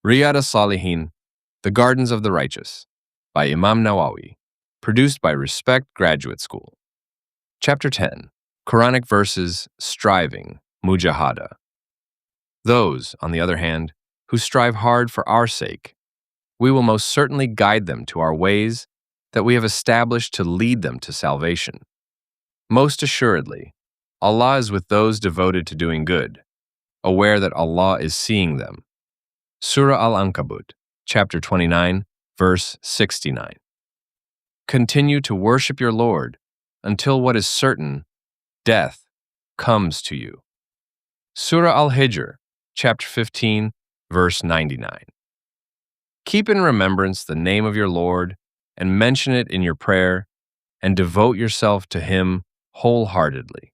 Riyad As-Salihin, The Gardens of the Righteous, by Imam Nawawi, produced by Respect Graduate School. Chapter 10, Quranic Verses, Striving, Mujahada. Those, on the other hand, who strive hard for our sake, we will most certainly guide them to our ways that we have established to lead them to salvation. Most assuredly, Allah is with those devoted to doing good, aware that Allah is seeing them. Surah Al-Ankabut, chapter 29, verse 69. Continue to worship your Lord until what is certain, death, comes to you. Surah Al-Hijr, chapter 15, verse 99. Keep in remembrance the name of your Lord and mention it in your prayer and devote yourself to Him wholeheartedly.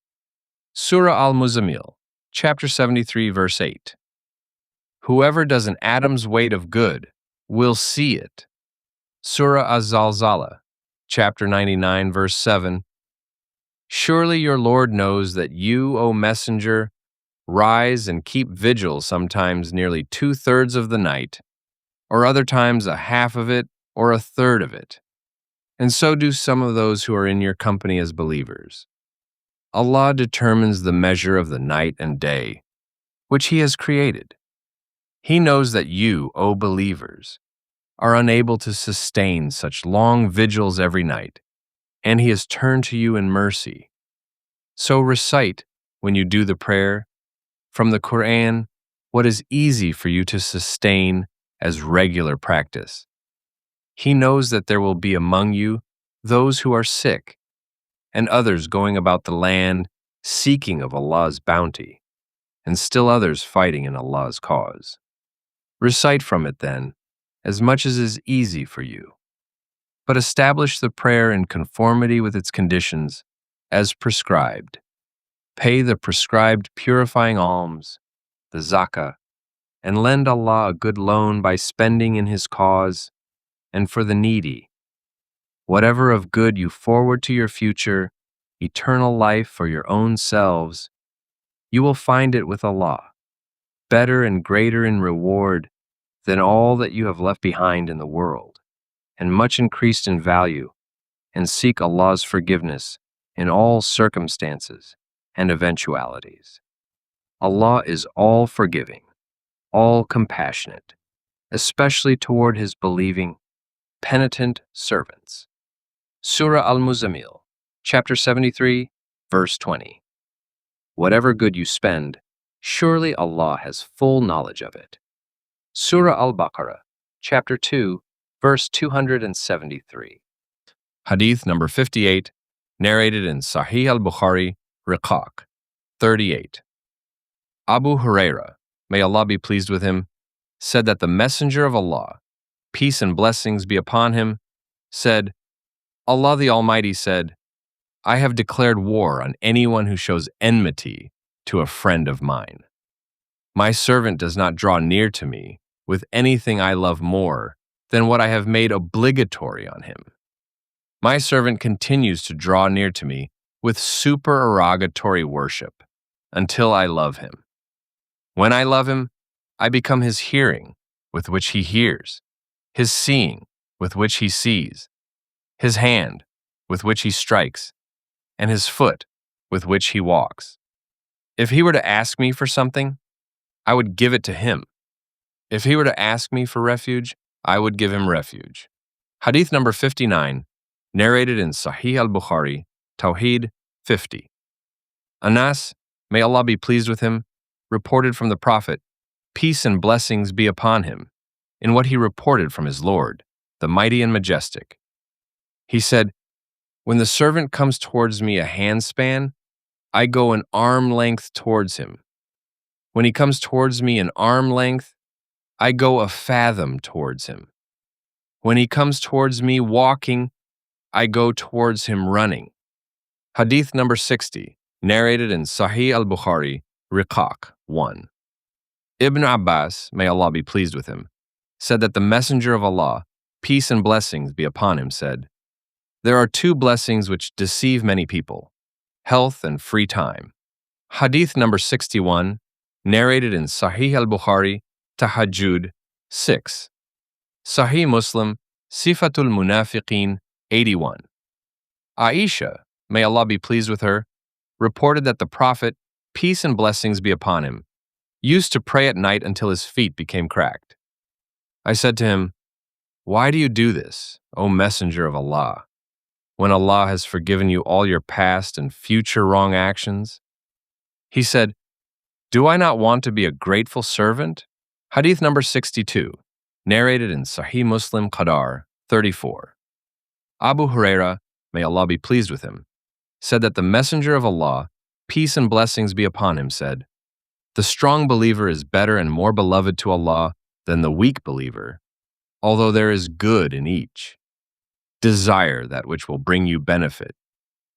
Surah Al-Muzammil, chapter 73, verse 8. Whoever does an atom's weight of good will see it. Surah Az-Zalzala, chapter 99, verse 7. Surely your Lord knows that you, O Messenger, rise and keep vigil sometimes nearly 2/3 of the night, or other times a half of it or a third of it. And so do some of those who are in your company as believers. Allah determines the measure of the night and day, which He has created. He knows that you, O believers, are unable to sustain such long vigils every night, and He has turned to you in mercy. So recite, when you do the prayer, from the Quran, what is easy for you to sustain as regular practice. He knows that there will be among you those who are sick, and others going about the land seeking of Allah's bounty, and still others fighting in Allah's cause. Recite from it, then, as much as is easy for you, but establish the prayer in conformity with its conditions as prescribed. Pay the prescribed purifying alms, the zakah, and lend Allah a good loan by spending in His cause and for the needy. Whatever of good you forward to your future, eternal life for your own selves, you will find it with Allah, better and greater in reward than all that you have left behind in the world, and much increased in value, and seek Allah's forgiveness in all circumstances and eventualities. Allah is all forgiving, all compassionate, especially toward His believing, penitent servants. Surah Al-Muzammil, chapter 73, verse 20. Whatever good you spend, surely Allah has full knowledge of it. Surah Al-Baqarah, chapter 2, verse 273. Hadith number 58, narrated in Sahih al-Bukhari, Riqaq, 38. Abu Huraira, may Allah be pleased with him, said that the Messenger of Allah, peace and blessings be upon him, said, Allah the Almighty said, I have declared war on anyone who shows enmity to a friend of mine. My servant does not draw near to me with anything I love more than what I have made obligatory on him. My servant continues to draw near to me with supererogatory worship until I love him. When I love him, I become his hearing, with which he hears, his seeing, with which he sees, his hand, with which he strikes, and his foot, with which he walks. If he were to ask me for something, I would give it to him. If he were to ask me for refuge, I would give him refuge. Hadith number 59, narrated in Sahih al-Bukhari, Tawheed 50. Anas, may Allah be pleased with him, reported from the Prophet, peace and blessings be upon him, in what he reported from his Lord, the mighty and majestic. He said, when the servant comes towards me a handspan, I go an arm length towards him. When he comes towards me an arm length, I go a fathom towards him. When he comes towards me walking, I go towards him running. Hadith number 60, narrated in Sahih al-Bukhari, Riqaq 1. Ibn Abbas, may Allah be pleased with him, said that the Messenger of Allah, peace and blessings be upon him, said, there are two blessings which deceive many people, health and free time. Hadith number 61, narrated in Sahih al-Bukhari, Tahajjud 6. Sahih Muslim, Sifatul Munafiqeen, 81. Aisha, may Allah be pleased with her, reported that the Prophet, peace and blessings be upon him, used to pray at night until his feet became cracked. I said to him, "Why do you do this, O Messenger of Allah, when Allah has forgiven you all your past and future wrong actions?" He said, "Do I not want to be a grateful servant?" Hadith number 62, narrated in Sahih Muslim Qadar 34. Abu Huraira, may Allah be pleased with him, said that the Messenger of Allah, peace and blessings be upon him, said, "The strong believer is better and more beloved to Allah than the weak believer, although there is good in each. Desire that which will bring you benefit,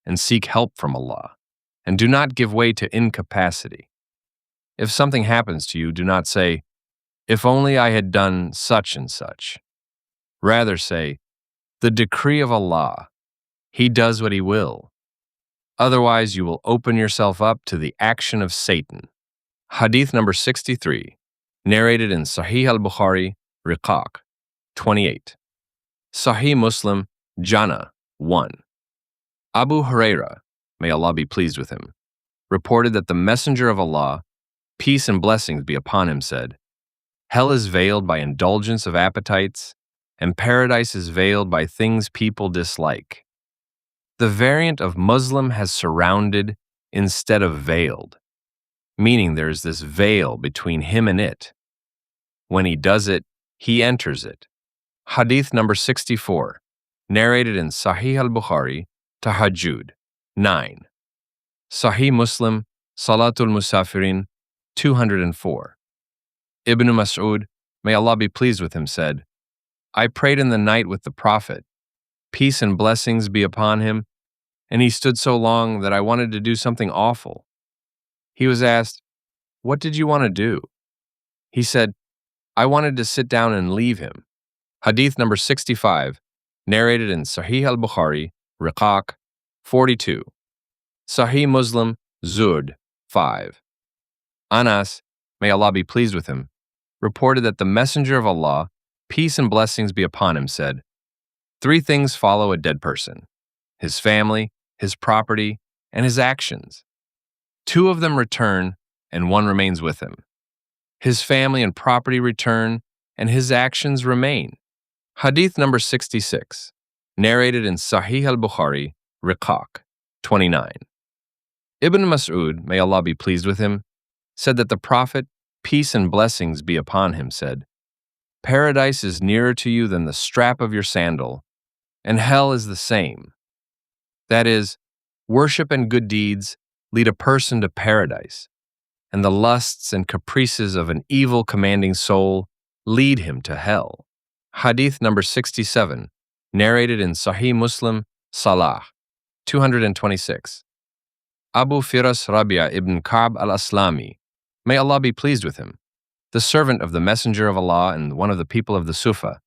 and seek help from Allah, and do not give way to incapacity. If something happens to you, do not say, 'If only I had done such and such.' Rather say, 'The decree of Allah, He does what He will.' Otherwise, you will open yourself up to the action of Satan." Hadith number 63, narrated in Sahih al-Bukhari, Riqaq, 28. Sahih Muslim, Jannah, 1. Abu Huraira, may Allah be pleased with him, reported that the Messenger of Allah, peace and blessings be upon him, said, "Hell is veiled by indulgence of appetites, and paradise is veiled by things people dislike." The variant of Muslim has surrounded instead of veiled, meaning there is this veil between him and it. When he does it, he enters it. Hadith number 64, narrated in Sahih al-Bukhari, Tahajjud, 9. Sahih Muslim, Salatul Musafirin, 204. Ibn Mas'ud, may Allah be pleased with him, said, "I prayed in the night with the Prophet, peace and blessings be upon him, and he stood so long that I wanted to do something awful. He was asked, 'What did you want to do?' He said, 'I wanted to sit down and leave him.'" Hadith number 65, narrated in Sahih al-Bukhari, Riqaq, 42. Sahih Muslim, Zud, 5. Anas, may Allah be pleased with him, reported that the Messenger of Allah, peace and blessings be upon him, said, "Three things follow a dead person: his family, his property, and his actions. Two of them return, and one remains with him. His family and property return, and his actions remain." Hadith number 66, narrated in Sahih al-Bukhari, Riqaq, 29. Ibn Mas'ud, may Allah be pleased with him, said that the Prophet, peace and blessings be upon him, said, "Paradise is nearer to you than the strap of your sandal, and hell is the same." That is, worship and good deeds lead a person to paradise, and the lusts and caprices of an evil commanding soul lead him to hell. Hadith number 67, narrated in Sahih Muslim, Salah, 226. Abu Firas Rabia ibn Ka'b al-Aslami, may Allah be pleased with him, the servant of the Messenger of Allah and one of the people of the Sufa,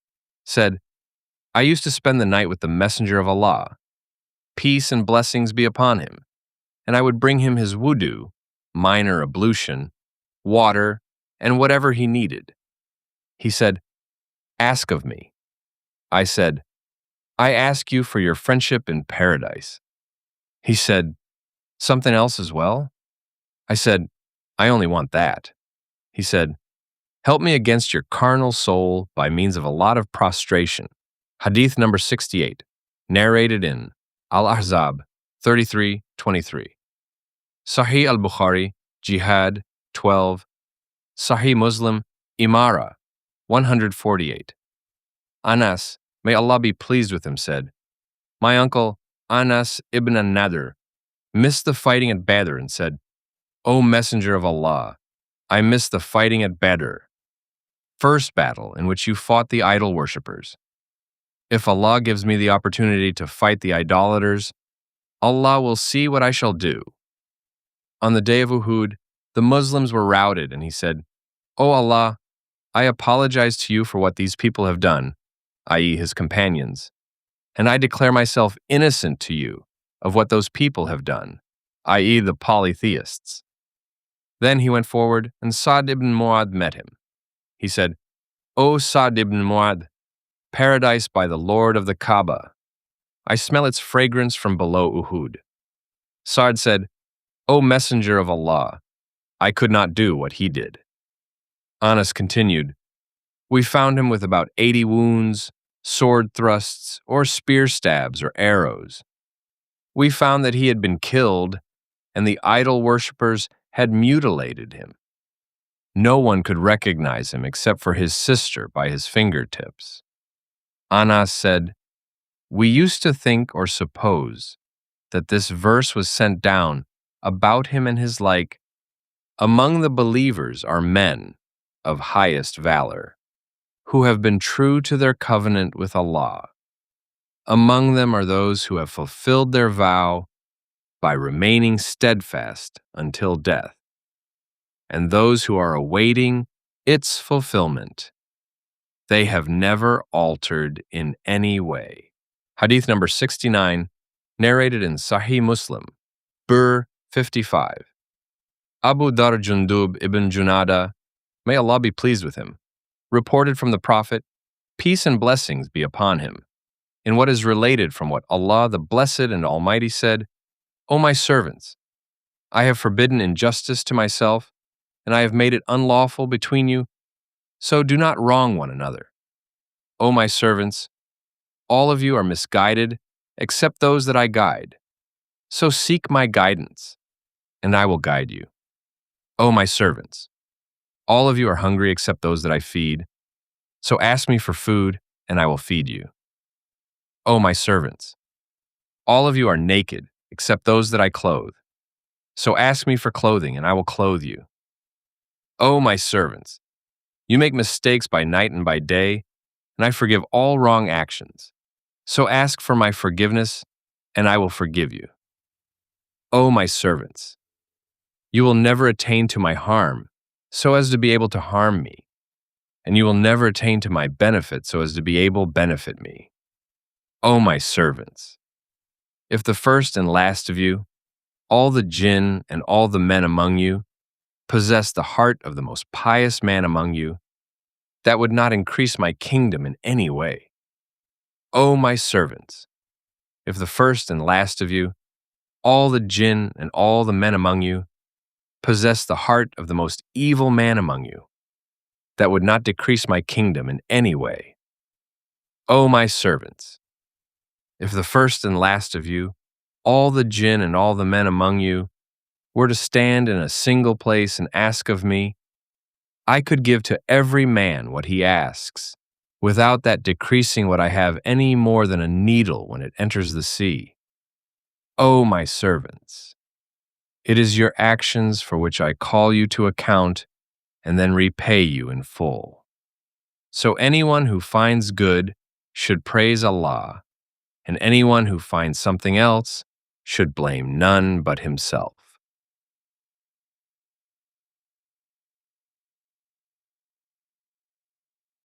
said, "I used to spend the night with the Messenger of Allah, peace and blessings be upon him, and I would bring him his wudu, minor ablution, water, and whatever he needed. He said, 'Ask of me.' I said, 'I ask you for your friendship in paradise.' He said, 'Something else as well?' I said, 'I only want that.' He said, 'Help me against your carnal soul by means of a lot of prostration.' Hadith number 68, narrated in Al-Ahzab, 33-23. Sahih al-Bukhari, Jihad, 12. Sahih Muslim, Imara, 148. Anas, may Allah be pleased with him, said, "My uncle, Anas ibn an-Nadr, missed the fighting at Badr and said, 'O Messenger of Allah, I missed the fighting at Badr, first battle in which you fought the idol worshippers. If Allah gives me the opportunity to fight the idolaters, Allah will see what I shall do.' On the day of Uhud, the Muslims were routed, and he said, 'O Allah, I apologize to you for what these people have done,' i.e. his companions, 'and I declare myself innocent to you of what those people have done,' i.e. the polytheists. Then he went forward, and Sa'd ibn Mu'adh met him. He said, O Sa'd ibn Mu'adh, paradise by the Lord of the Kaaba. I smell its fragrance from below Uhud. Sa'd said, O Messenger of Allah, I could not do what he did. Anas continued, We found him with about 80 wounds, sword thrusts, or spear stabs or arrows. We found that he had been killed, and the idol worshippers had mutilated him. No one could recognize him except for his sister by his fingertips. Anas said, We used to think or suppose that this verse was sent down about him and his like. Among the believers are men of highest valor, who have been true to their covenant with Allah. Among them are those who have fulfilled their vow by remaining steadfast until death, and those who are awaiting its fulfillment. They have never altered in any way. Hadith number 69, narrated in Sahih Muslim, Bur 55. Abu Dar Jundub ibn Junada, may Allah be pleased with him, reported from the Prophet, peace and blessings be upon him, in what is related from what Allah the Blessed and Almighty said, O my servants, I have forbidden injustice to myself, and I have made it unlawful between you, so do not wrong one another. O my servants, all of you are misguided, except those that I guide. So seek my guidance, and I will guide you. O my servants, all of you are hungry except those that I feed. So ask me for food, and I will feed you. O my servants, all of you are naked except those that I clothe. So ask me for clothing, and I will clothe you. O my servants, you make mistakes by night and by day, and I forgive all wrong actions. So ask for my forgiveness, and I will forgive you. O my servants, you will never attain to my harm, so as to be able to harm me, and you will never attain to my benefit so as to be able to benefit me. O my servants, if the first and last of you, all the jinn and all the men among you, possess the heart of the most pious man among you, that would not increase my kingdom in any way. O my servants, if the first and last of you, all the jinn and all the men among you, possess the heart of the most evil man among you, that would not decrease my kingdom in any way. O my servants, if the first and last of you, all the jinn and all the men among you, were to stand in a single place and ask of me, I could give to every man what he asks, without that decreasing what I have any more than a needle when it enters the sea. O my servants, it is your actions for which I call you to account and then repay you in full. So anyone who finds good should praise Allah, and anyone who finds something else should blame none but himself.